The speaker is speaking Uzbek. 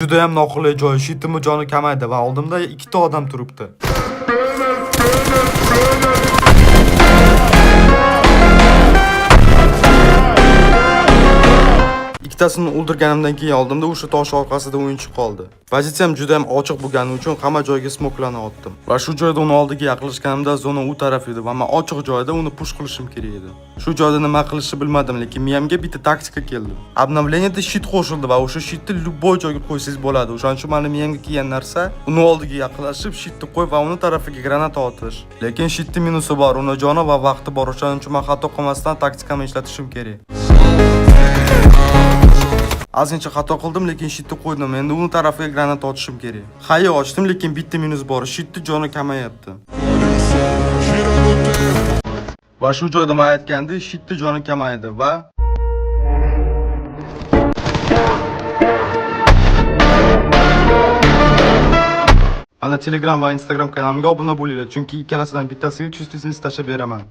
Judayam noqulay joy, shitimni joni kamaydi va oldimda ikkita odam turibdi. Ikkitasini o'ldirganimdan keyin oldimda o'sha tosh orqasida o'yinchi qoldi. Pozitsiyam juda ham ochiq bo'lgani uchun hamma joyga smoklarni otdim. Va shu joyda uni oldiga yaqinlashganimda zona u taraf edi va men ochiq joyda uni push qilishim kerak edi. Shu joyda nima qilishni bilmadim, lekin miyamga bitta taktika keldi. Obnovleniyada shit qo'shildi va o'sha shitni любой joyga qo'ysangiz bo'ladi. O'shaning uchun meni miyamga kelgan narsa uni oldiga yaqinlashib shitni qo'yib va uni tarafiga granata otish. Lekin shitni minusi bor, uni joni va vaqti bor. O'shaning uchun men xato qilmasdan taktikamni ishlatishim kerak. Ozgincha xato qildim, lekin shitni qo'ydim. Endi uni tarafiga granata otishim kerak. Hayya ochdim, lekin bitta minus bor. Shitni joni kamayapti. Va shu joyda men aytgandek, shitni joni kamaydi va ana Telegram va Instagram kanalimga obuna bo'linglar, chunki ikkalasidan bittasiga 200 tashlab beraman.